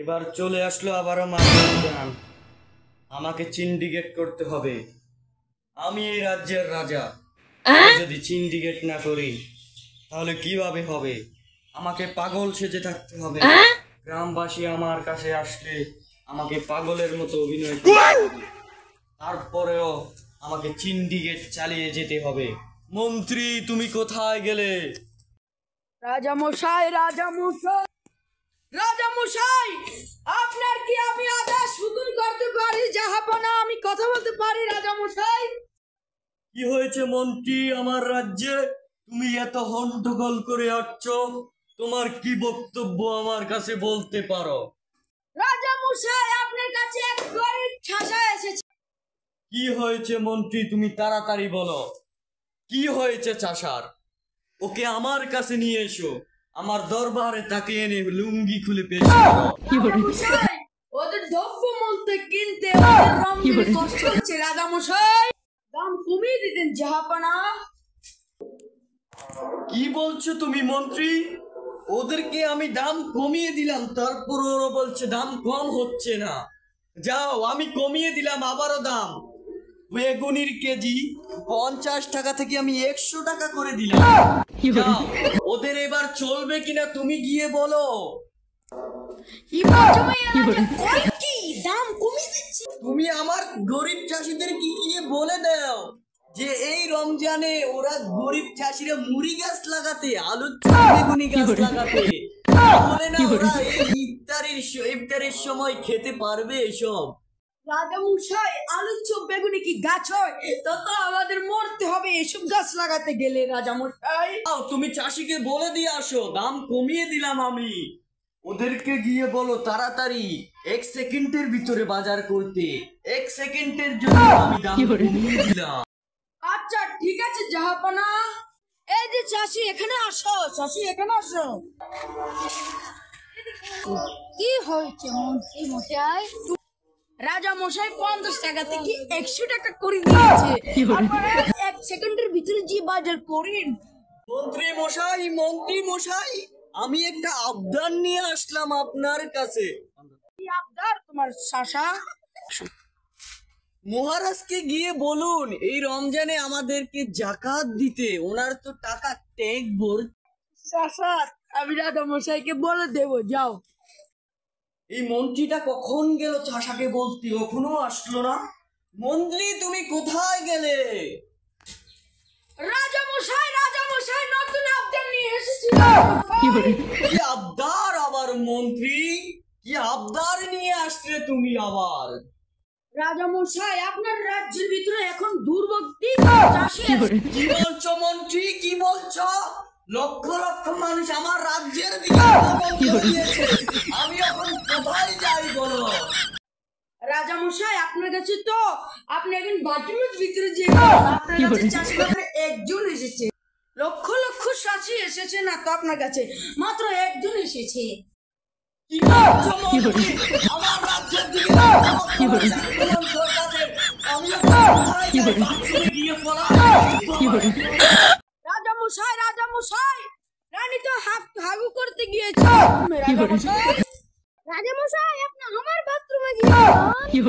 এবার চলে আসলো আবারও মানবজান। আমাকে সিন্ডিকেট করতে হবে। আমি এই রাজ্যের রাজা। যদি সিন্ডিকেট না করি তাহলে কিভাবে হবে? আমাকে পাগল সেজে থাকতে হবে। গ্রামবাসী আমার কাছে আসলে আমাকে পাগলের মতো অভিনয় করতে হবে। তারপরেও আমাকে সিন্ডিকেট চালিয়ে যেতে হবে। মন্ত্রী, তুমি কোথায় গেলে? রাজামশাই, রাজামশাই, রাজামশাই, আপনার কি আমি আদেশ হুকুম করতে পারি? জাহাপনা, আমি কথা বলতে পারি রাজামশাই। কি হয়েছে মন্ত্রী আমার রাজ্যে? তুমি এত হন্ডগোল করে আসছো, তোমার কি বক্তব্য আমার কাছে বলতে পারো? রাজামশাই, আপনার কাছে এক গরিব ঠাসা এসেছে। কি হয়েছে মন্ত্রী, তুমি তাড়াতাড়ি বলো। কি হয়েছে চাষার? ওকে আমার কাছে নিয়ে এসো। আমার দরবারে তাকে এনে লুঙ্গি খুলে পেশ করো। রাজামশাই, ওদের দ্রব্য মূল্য কিনতে ওদের রমজানে কষ্ট হচ্ছে রাজামশাই। দাম কমিয়ে দিতেন জাহাপনা। কি বলছো তুমি মন্ত্রী? ওদেরকে আমি দাম কমিয়ে দিলাম, তারপর ওরা বলছে দাম কম হচ্ছে না। যাও, আমি কমিয়ে দিলাম আবারও দাম। বেগুনির কেজি 50 টাকা থেকে আমি 100 টাকা করে দিলাম। যাও, ওদের এবার চলবে কিনা তুমি গিয়ে বলো। কি বলছো ভাইয়া? কি দাম কমিয়ে দিচ্ছি? তুমি আমার গরিব চাষিদের কি গিয়ে বলে দাও যে এই রমজানে ওরা গরিব চাষিরা মুড়ি গাছ লাগাতে, আলু বেগুনি গাছ লাগাতে, বলে না ওরা এই ইফতারের সময় খেতে পারবে এসব। রাজামশাই, আলুর চোখ বেগুনি কি গাছ হয়? তো আমাদের মরতে হবে এসব গাছ লাগাতে গেলে রাজামশাই। তুমি চাষিকে বলে দিয়ে আসো দাম কমিয়ে দিলাম আমি। ওদেরকে গিয়ে বলো তাড়াতাড়ি 1 সেকেন্ডের ভিতরে বাজার করতে। 1 সেকেন্ডের জন্য আমি দাম কমিয়ে দিলাম। আচ্ছা ঠিক আছে জাহাপনা। এই যে চাষি, এখানে আসো। চাষি, এখানে আসো। কি হয়েছে মন্ত্রী মশাই? রাজা মশাই 50 টাকা থেকে 100 টাকা করে দিয়েছে। আপনারা 1 সেকেন্ডের ভিতরে যে বাজার করেন। মন্ত্রী মশাই, আমি একটা আবদার নিয়ে আসলাম আপনার কাছে। কি আবদার তোমার চাষা? মহারাজকে গিয়ে বলুন এই রমজানে আমাদেরকে জাকাত দিতে। ওনার তো টাকা ট্যাগ ভর্তি। চাষা, আমি রাজা মশাইকে বলে দেব, যাও। এই মন্ত্রীটা কখন গেল চাষাকে বলতে? এখনো আসলো না। মন্ত্রী, তুমি কোথায় গেলে? রাজামশাই, রাজামশাই, নতুন আবদার নিয়ে এসেছি। কি আবদার আবার মন্ত্রী? কি আবদার নিয়ে আসলে তুমি আবার? রাজামশাই, আপনার রাজ্যের ভিতরে এখন দুর্ভোগী চাষি। কি বলছো মন্ত্রী, কি বলছো? লক্ষ লক্ষ মানুষ আমার রাজ্যের দিকে দিয়েছে। আমি এখন কোথায় যাই বলো? রাজামশাই, আপনার কাছে তো আপনি এখন বাথরুমের ভিতরে যে আপনার কাছে চাষি মাত্র একজন এসেছে। লক্ষ লক্ষ চাষি এসেছে না তো আপনার কাছে, মাত্র একজন এসেছে। কি বলছো মন্ত্রী? আমার রাজ্যের দিকে আমি কোথায় যাই? বাথরুমে গিয়ে পড়া। রাজামশাই, রাজামশাই, রানী তো হাগু করতে গিয়েছে। রাজামশাই, রাজামশাই, আপনি আমার বাথরুমে গিয়ে